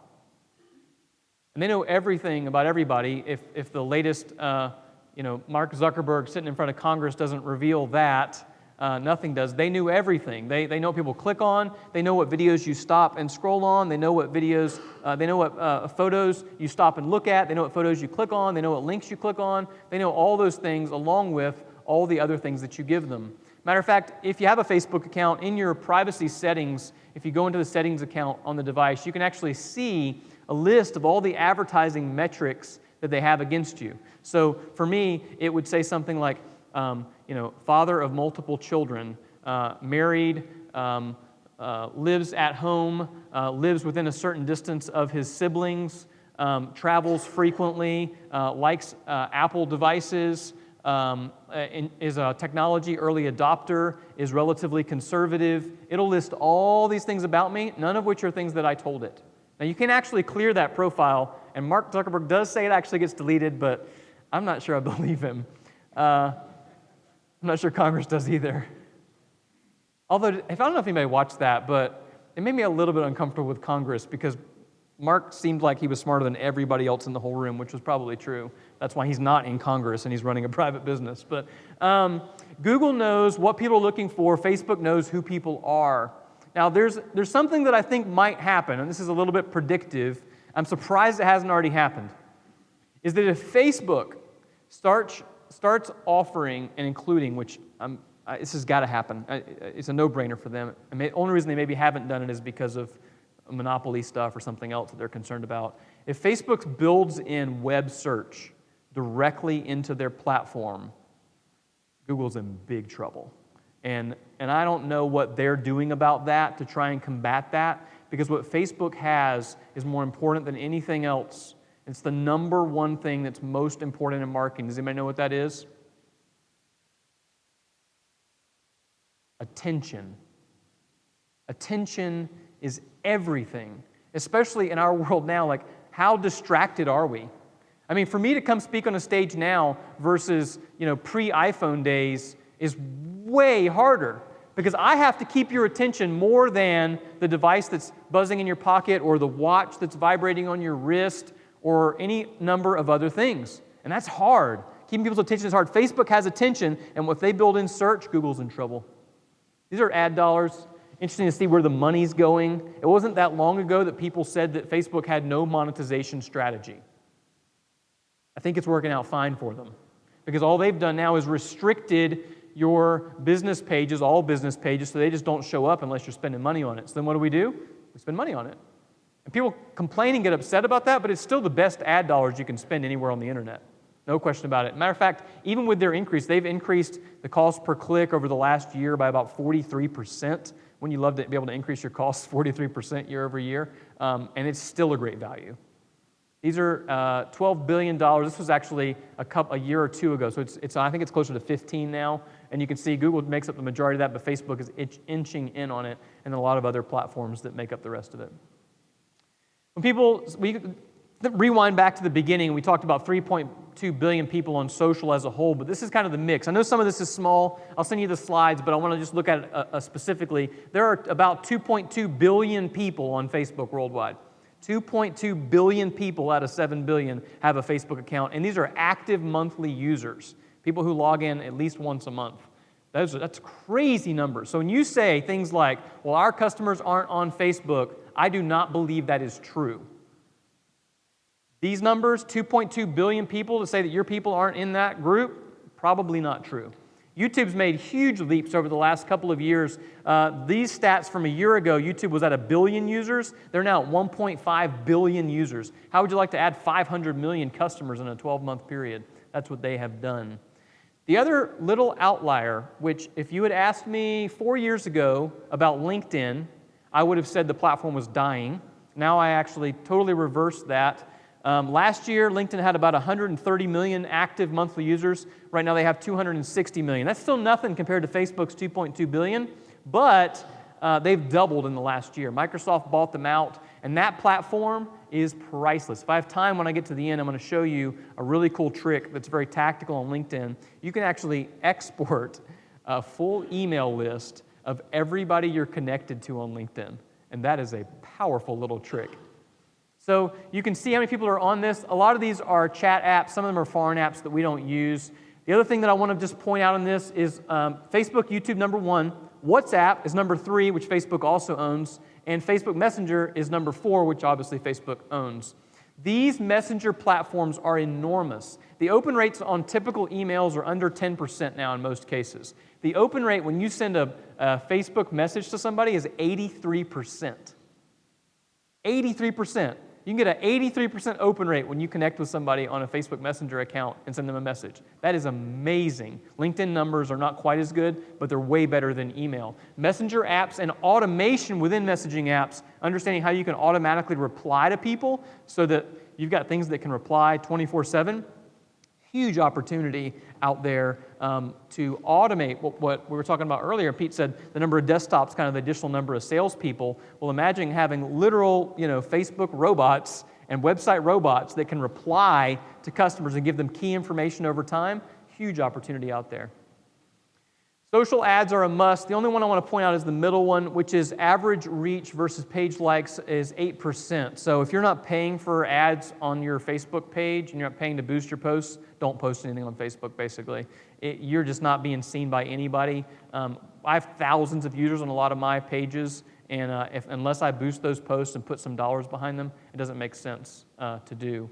And they know everything about everybody. If the latest, Mark Zuckerberg sitting in front of Congress doesn't reveal that, nothing does. They knew everything. They know what people click on. They know what videos you stop and scroll on. They know what videos, they know what photos you stop and look at. They know what photos you click on. They know what links you click on. They know all those things along with all the other things that you give them. Matter of fact, if you have a Facebook account, in your privacy settings, if you go into the settings account on the device, you can actually see a list of all the advertising metrics that they have against you. So for me, it would say something like, father of multiple children, married, lives at home, lives within a certain distance of his siblings, travels frequently, likes Apple devices, is a technology early adopter, is relatively conservative. It'll list all these things about me, none of which are things that I told it. Now, you can actually clear that profile, and Mark Zuckerberg does say it actually gets deleted, but I'm not sure I believe him. I'm not sure Congress does either. Although, I don't know if anybody watched that, but it made me a little bit uncomfortable with Congress because Mark seemed like he was smarter than everybody else in the whole room, which was probably true. That's why he's not in Congress and he's running a private business. But Google knows what people are looking for. Facebook knows who people are. Now, there's something that I think might happen, and this is a little bit predictive. I'm surprised it hasn't already happened. Is that if Facebook starts offering and including, which this has got to happen. It's a no-brainer for them. And the only reason they maybe haven't done it is because of monopoly stuff or something else that they're concerned about. If Facebook builds in web search directly into their platform, Google's in big trouble. And I don't know what they're doing about that to try and combat that, because what Facebook has is more important than anything else. It's the number one thing that's most important in marketing. Does anybody know what that is? Attention. Attention is everything, especially in our world now. Like, how distracted are we? I mean, for me to come speak on a stage now versus, pre-iPhone days is way harder, because I have to keep your attention more than the device that's buzzing in your pocket or the watch that's vibrating on your wrist or any number of other things. And that's hard. Keeping people's attention is hard. Facebook has attention, and if they build in search, Google's in trouble. These are ad dollars. Interesting to see where the money's going. It wasn't that long ago that people said that Facebook had no monetization strategy. I think it's working out fine for them, because all they've done now is restricted your business pages, all business pages, so they just don't show up unless you're spending money on it. So then what do? We spend money on it. And people complain and get upset about that, but it's still the best ad dollars you can spend anywhere on the internet. No question about it. Matter of fact, even with their increase, they've increased the cost per click over the last year by about 43%. Wouldn't you love to be able to increase your costs 43% year over year? And it's still a great value. These are $12 billion. This was actually a year or two ago, so I think it's closer to 15 now. And you can see Google makes up the majority of that, but Facebook is inching in on it, and a lot of other platforms that make up the rest of it. We rewind back to the beginning, we talked about 3.2 billion people on social as a whole, but this is kind of the mix. I know some of this is small. I'll send you the slides, but I want to just look at it specifically. There are about 2.2 billion people on Facebook worldwide. 2.2 billion people out of 7 billion have a Facebook account, and these are active monthly users, people who log in at least once a month. That's crazy numbers. So when you say things like, well, our customers aren't on Facebook, I do not believe that is true. These numbers, 2.2 billion people, to say that your people aren't in that group, probably not true. YouTube's made huge leaps over the last couple of years. These stats from a year ago, YouTube was at 1 billion users. They're now at 1.5 billion users. How would you like to add 500 million customers in a 12-month period? That's what they have done. The other little outlier, which if you had asked me 4 years ago about LinkedIn, I would have said the platform was dying. Now I actually totally reversed that. Last year, LinkedIn had about 130 million active monthly users. Right now, they have 260 million. That's still nothing compared to Facebook's 2.2 billion, but they've doubled in the last year. Microsoft bought them out, and that platform is priceless. If I have time when I get to the end, I'm going to show you a really cool trick that's very tactical on LinkedIn. You can actually export a full email list of everybody you're connected to on LinkedIn, and that is a powerful little trick. So you can see how many people are on this. A lot of these are chat apps. Some of them are foreign apps that we don't use. The other thing that I want to just point out on this is Facebook, YouTube, number 1. WhatsApp is number 3, which Facebook also owns. And Facebook Messenger is number 4, which obviously Facebook owns. These messenger platforms are enormous. The open rates on typical emails are under 10% now in most cases. The open rate when you send a Facebook message to somebody is 83%. 83%. You can get an 83% open rate when you connect with somebody on a Facebook Messenger account and send them a message. That is amazing. LinkedIn numbers are not quite as good, but they're way better than email. Messenger apps and automation within messaging apps, understanding how you can automatically reply to people so that you've got things that can reply 24/7. Huge opportunity out there to automate what we were talking about earlier. Pete said the number of desktops, kind of the additional number of salespeople. Well, imagine having literal, Facebook robots and website robots that can reply to customers and give them key information over time. Huge opportunity out there. Social ads are a must. The only one I want to point out is the middle one, which is average reach versus page likes is 8%. So if you're not paying for ads on your Facebook page and you're not paying to boost your posts, don't post anything on Facebook, basically. You're just not being seen by anybody. I have thousands of users on a lot of my pages, and unless I boost those posts and put some dollars behind them, it doesn't make sense to do.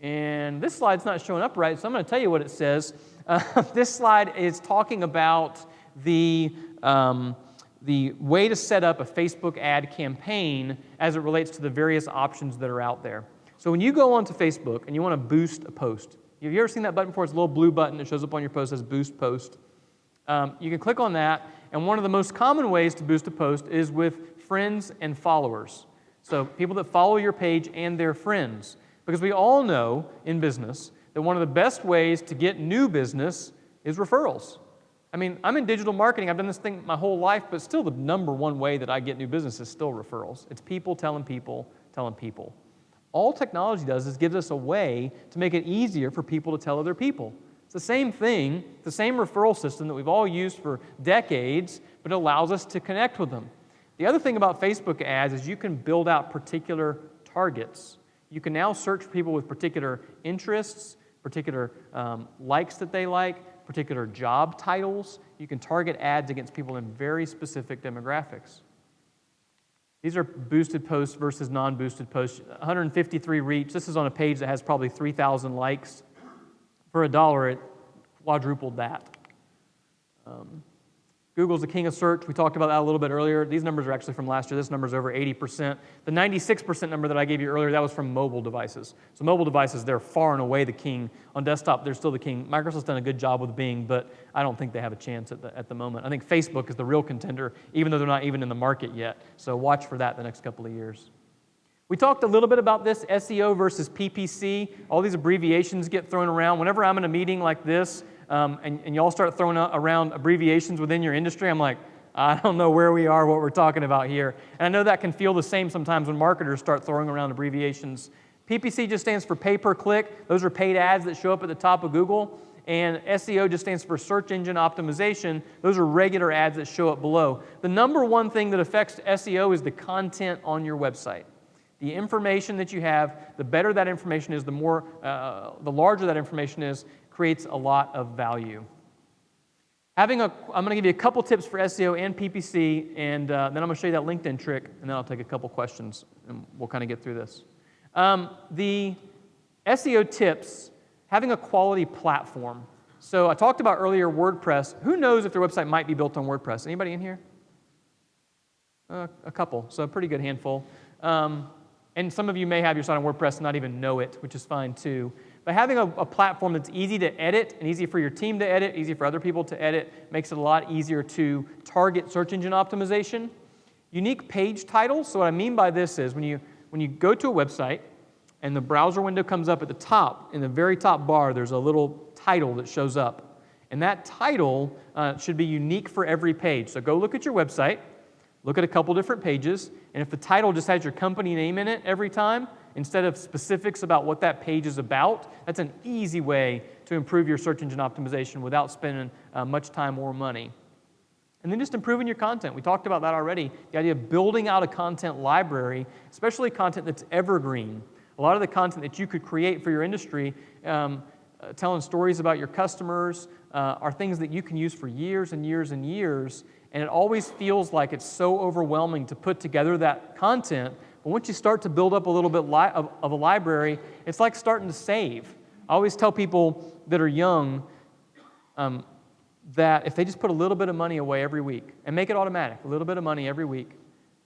And this slide's not showing up right, so I'm going to tell you what it says. This slide is talking about the way to set up a Facebook ad campaign as it relates to the various options that are out there. So when you go onto Facebook and you want to boost a post, have you ever seen that button before? It's a little blue button that shows up on your post that says Boost Post. You can click on that, And one of the most common ways to boost a post is with friends and followers. So people that follow your page and their friends. Because we all know in business that one of the best ways to get new business is referrals. I mean, I'm in digital marketing. I've done this thing my whole life, but still the number one way that I get new business is still referrals. It's people telling people telling people. All technology does is gives us a way to make it easier for people to tell other people. It's the same thing, the same referral system that we've all used for decades, but it allows us to connect with them. The other thing about Facebook ads is you can build out particular targets. You can now search for people with particular interests, particular likes that they like, particular job titles. You can target ads against people in very specific demographics. These are boosted posts versus non-boosted posts. 153 reach. This is on a page that has probably 3,000 likes. For $1, it quadrupled that. Google's the king of search. We talked about that a little bit earlier. These numbers are actually from last year. This number's over 80%. The 96% number that I gave you earlier, that was from mobile devices. So mobile devices, they're far and away the king. On desktop, they're still the king. Microsoft's done a good job with Bing, but I don't think they have a chance at the moment. I think Facebook is the real contender, even though they're not even in the market yet. So watch for that the next couple of years. We talked a little bit about this, SEO versus PPC. All these abbreviations get thrown around. Whenever I'm in a meeting like this, and y'all start throwing around abbreviations within your industry, I'm like, I don't know where we are, what we're talking about here. And I know that can feel the same sometimes when marketers start throwing around abbreviations. PPC just stands for pay per click. Those are paid ads that show up at the top of Google. And SEO just stands for search engine optimization. Those are regular ads that show up below. The number one thing that affects SEO is the content on your website. The information that you have, the better that information is, the larger that information is, creates a lot of value. I'm going to give you a couple tips for SEO and PPC, and then I'm going to show you that LinkedIn trick, and then I'll take a couple questions, and we'll kind of get through this. The SEO tips, having a quality platform. So I talked about earlier WordPress. Who knows if their website might be built on WordPress? Anybody in here? A couple, so a pretty good handful. And some of you may have your site on WordPress and not even know it, which is fine too. But having a platform that's easy to edit and easy for your team to edit, easy for other people to edit, makes it a lot easier to target search engine optimization. Unique page titles. So what I mean by this is when you go to a website and the browser window comes up at the top, in the very top bar, there's a little title that shows up. And that title should be unique for every page. So go look at your website, look at a couple different pages, and if the title just has your company name in it every time, instead of specifics about what that page is about, that's an easy way to improve your search engine optimization without spending much time or money. And then just improving your content. We talked about that already. The idea of building out a content library, especially content that's evergreen. A lot of the content that you could create for your industry, telling stories about your customers, are things that you can use for years and years and years. And it always feels like it's so overwhelming to put together that content. But once you start to build up a little bit of a library, it's like starting to save. I always tell people that are young that if they just put a little bit of money away every week and make it automatic, a little bit of money every week,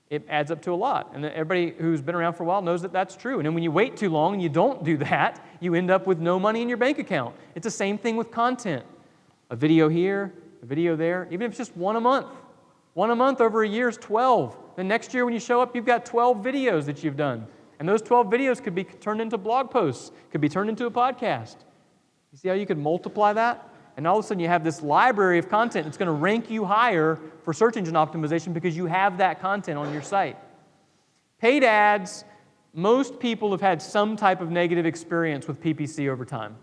it adds up to a lot. And everybody who's been around for a while knows that that's true. And then when you wait too long and you don't do that, you end up with no money in your bank account. It's the same thing with content. A video here, a video there, even if it's just one a month. One a month over a year is 12. Then next year when you show up, you've got 12 videos that you've done. And those 12 videos could be turned into blog posts, could be turned into a podcast. You see how you could multiply that? And all of a sudden you have this library of content that's going to rank you higher for search engine optimization because you have that content on your site. Paid ads, most people have had some type of negative experience with PPC over time.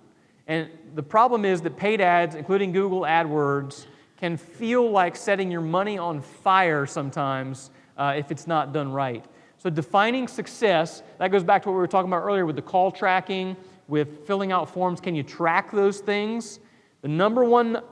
And the problem is that paid ads, including Google AdWords, can feel like setting your money on fire sometimes if it's not done right. So defining success, that goes back to what we were talking about earlier with the call tracking, with filling out forms. Can you track those things? The number one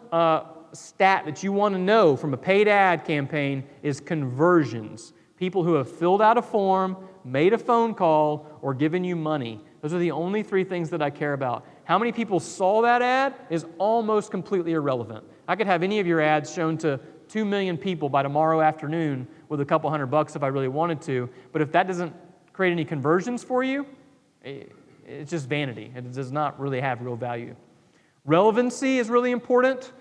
stat that you want to know from a paid ad campaign is conversions. People who have filled out a form, made a phone call, or given you money. Those are the only three things that I care about. How many people saw that ad is almost completely irrelevant. I could have any of your ads shown to 2 million people by tomorrow afternoon with a couple $100 if I really wanted to, but if that doesn't create any conversions for you, it's just vanity. It does not really have real value. Relevancy is really important.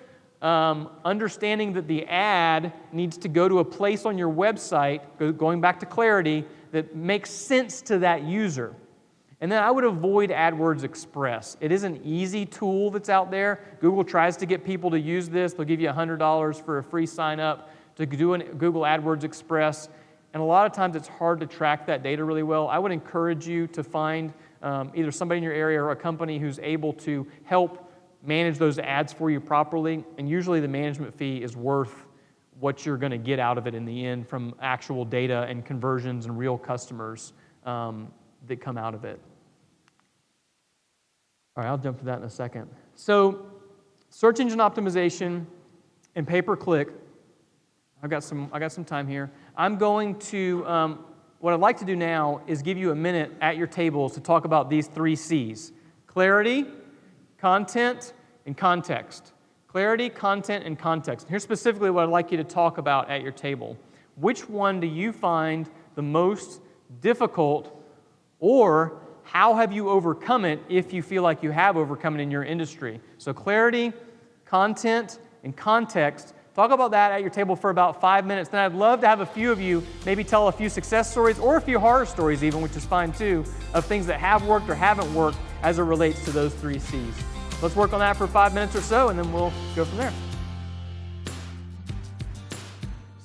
understanding that the ad needs to go to a place on your website, going back to clarity, that makes sense to that user. And then I would avoid AdWords Express. It is an easy tool that's out there. Google tries to get people to use this. They'll give you $100 for a free sign up to do a Google AdWords Express. And a lot of times it's hard to track that data really well. I would encourage you to find either somebody in your area or a company who's able to help manage those ads for you properly. And usually the management fee is worth what you're going to get out of it in the end from actual data and conversions and real customers that come out of it. All right, I'll jump to that in a second. So search engine optimization and pay-per-click. I've got some time here. I'm going to, what I'd like to do now is give you a minute at your tables to talk about these 3 C's. Clarity, content, and context. Clarity, content, and context. Here's specifically what I'd like you to talk about at your table. Which one do you find the most difficult, or how have you overcome it if you feel like you have overcome it in your industry? So clarity, content, and context. Talk about that at your table for about 5 minutes. Then I'd love to have a few of you maybe tell a few success stories or a few horror stories even, which is fine too, of things that have worked or haven't worked as it relates to those 3 C's. Let's work on that for 5 minutes or so, and then we'll go from there.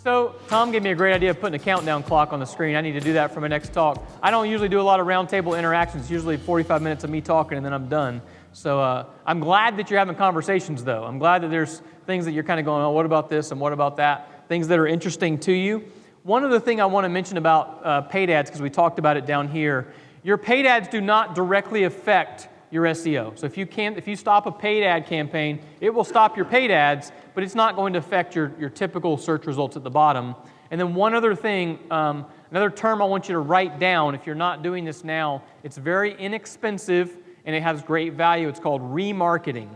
So Tom gave me a great idea of putting a countdown clock on the screen. I need to do that for my next talk. I don't usually do a lot of roundtable interactions. It's usually 45 minutes of me talking, and then I'm done. So I'm glad that you're having conversations, though. I'm glad that there's things that you're kind of going, oh, what about this and what about that? Things that are interesting to you. One other thing I want to mention about paid ads, because we talked about it down here, your paid ads do not directly affect your SEO. So if you stop a paid ad campaign, it will stop your paid ads, but it's not going to affect your typical search results at the bottom. And then one other thing, another term I want you to write down if you're not doing this now, it's very inexpensive and it has great value. It's called remarketing.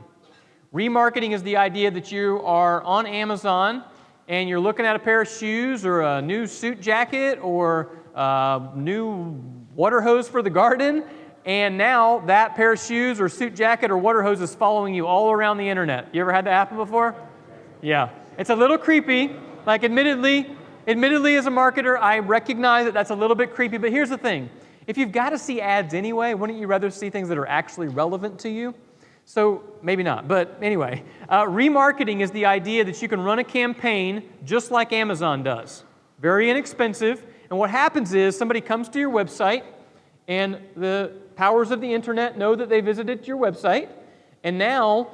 Remarketing is the idea that you are on Amazon and you're looking at a pair of shoes or a new suit jacket or a new water hose for the garden, and now that pair of shoes or suit jacket or water hose is following you all around the internet. You ever had that happen before? Yeah. It's a little creepy. Like admittedly as a marketer, I recognize that that's a little bit creepy, but here's the thing. If you've got to see ads anyway, wouldn't you rather see things that are actually relevant to you? So maybe not, but anyway, remarketing is the idea that you can run a campaign just like Amazon does. Very inexpensive, and what happens is somebody comes to your website, and the powers of the internet know that they visited your website, and now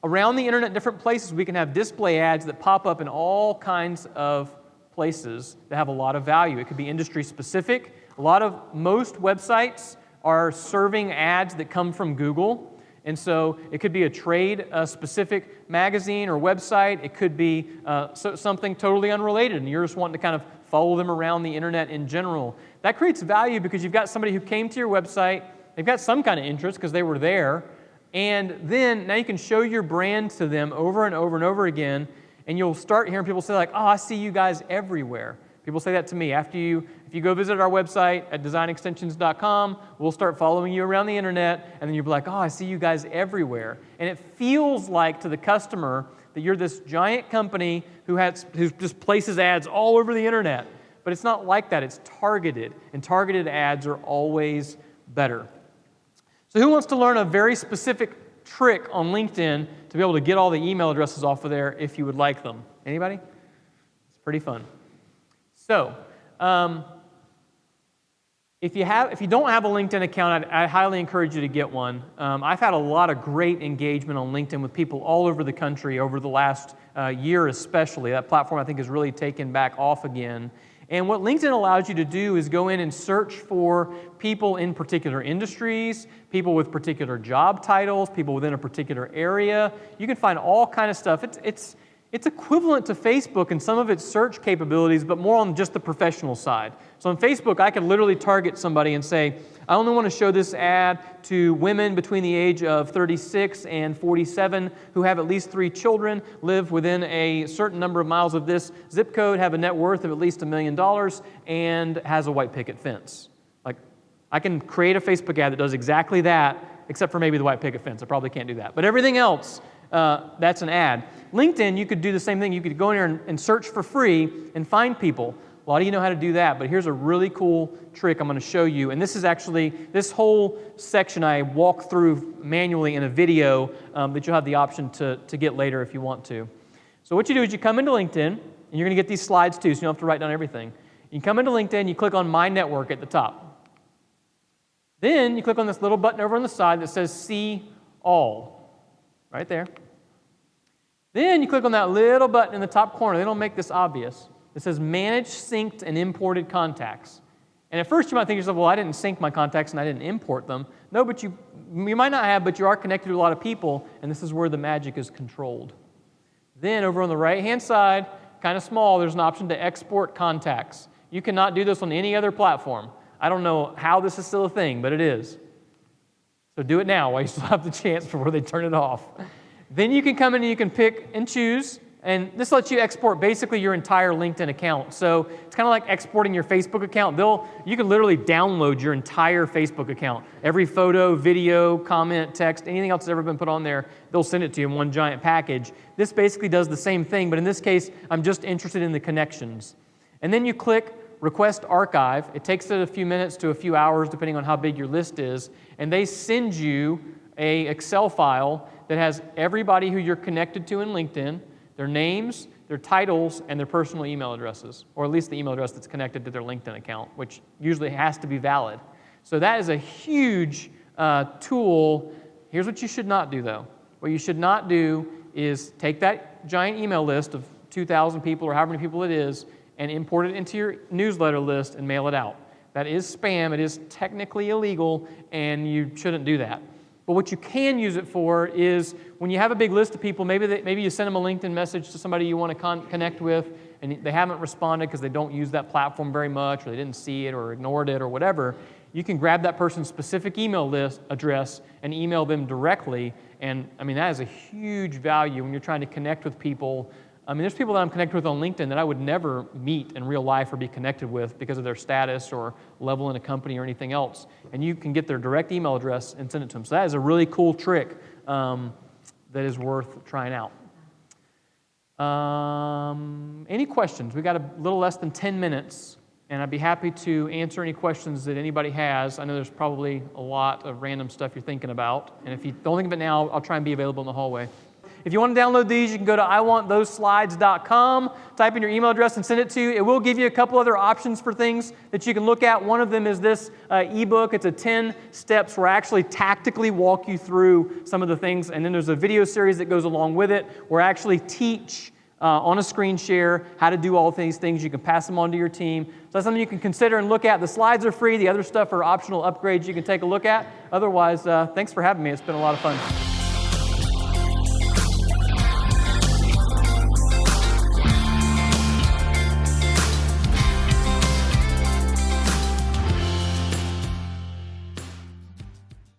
around the internet, different places, we can have display ads that pop up in all kinds of places that have a lot of value. It could be industry specific. Most websites are serving ads that come from Google. And so it could be a trade-specific magazine or website. It could be something totally unrelated, and you're just wanting to kind of follow them around the internet in general. That creates value because you've got somebody who came to your website, they've got some kind of interest because they were there, and then now you can show your brand to them over and over and over again, and you'll start hearing people say like, oh, I see you guys everywhere. People say that to me. If you go visit our website at designextensions.com, we'll start following you around the internet, and then you'll be like, oh, I see you guys everywhere. And it feels like to the customer that you're this giant company who just places ads all over the internet. But it's not like that. It's targeted, and targeted ads are always better. So who wants to learn a very specific trick on LinkedIn to be able to get all the email addresses off of there if you would like them? Anybody? It's pretty fun. So, if you don't have a LinkedIn account, I highly encourage you to get one. I've had a lot of great engagement on LinkedIn with people all over the country over the last year especially. That platform, I think, has really taken back off again. And what LinkedIn allows you to do is go in and search for people in particular industries, people with particular job titles, people within a particular area. You can find all kind of stuff. It's equivalent to Facebook in some of its search capabilities, but more on just the professional side. So on Facebook, I could literally target somebody and say, I only want to show this ad to women between the age of 36 and 47 who have at least 3 children, live within a certain number of miles of this zip code, have a net worth of at least $1 million, and has a white picket fence. Like, I can create a Facebook ad that does exactly that, except for maybe the white picket fence. I probably can't do that. But everything else, that's an ad. LinkedIn, you could do the same thing. You could go in there and search for free and find people. A lot of you know how to do that, but here's a really cool trick I'm going to show you. And this is actually, this whole section I walk through manually in a video that you'll have the option to get later if you want to. So what you do is you come into LinkedIn, and you're going to get these slides too, so you don't have to write down everything. You come into LinkedIn, you click on My Network at the top. Then you click on this little button over on the side that says See All, right there. Then you click on that little button in the top corner. They don't make this obvious. It says Manage Synced and Imported Contacts. And at first you might think to yourself, well, I didn't sync my contacts and I didn't import them. No, but you might not have, but you are connected to a lot of people, and this is where the magic is controlled. Then over on the right-hand side, kind of small, there's an option to export contacts. You cannot do this on any other platform. I don't know how this is still a thing, but it is. So do it now while you still have the chance before they turn it off. Then you can come in and you can pick and choose. And this lets you export basically your entire LinkedIn account. So it's kind of like exporting your Facebook account. You can literally download your entire Facebook account. Every photo, video, comment, text, anything else that's ever been put on there, they'll send it to you in one giant package. This basically does the same thing, but in this case, I'm just interested in the connections. And then you click Request Archive. It takes it a few minutes to a few hours, depending on how big your list is. And they send you an Excel file that has everybody who you're connected to in LinkedIn, their names, their titles, and their personal email addresses, or at least the email address that's connected to their LinkedIn account, which usually has to be valid. So that is a huge tool. Here's what you should not do, though. What you should not do is take that giant email list of 2,000 people or however many people it is and import it into your newsletter list and mail it out. That is spam. It is technically illegal, and you shouldn't do that. But what you can use it for is when you have a big list of people, maybe you send them a LinkedIn message to somebody you want to connect with, and they haven't responded because they don't use that platform very much, or they didn't see it, or ignored it, or whatever. You can grab that person's specific email list address and email them directly. And I mean, that is a huge value when you're trying to connect with people. I mean, there's people that I'm connected with on LinkedIn that I would never meet in real life or be connected with because of their status or level in a company or anything else. And you can get their direct email address and send it to them. So that is a really cool trick that is worth trying out. Any questions? We got a little less than 10 minutes, and I'd be happy to answer any questions that anybody has. I know there's probably a lot of random stuff you're thinking about, and if you don't think of it now, I'll try and be available in the hallway. If you want to download these, you can go to iwanttoseslides.com, type in your email address and send it to you. It will give you a couple other options for things that you can look at. One of them is this ebook. It's a 10 steps where I actually tactically walk you through some of the things. And then there's a video series that goes along with it where I actually teach on a screen share how to do all these things. You can pass them on to your team. So that's something you can consider and look at. The slides are free. The other stuff are optional upgrades you can take a look at. Otherwise, thanks for having me. It's been a lot of fun.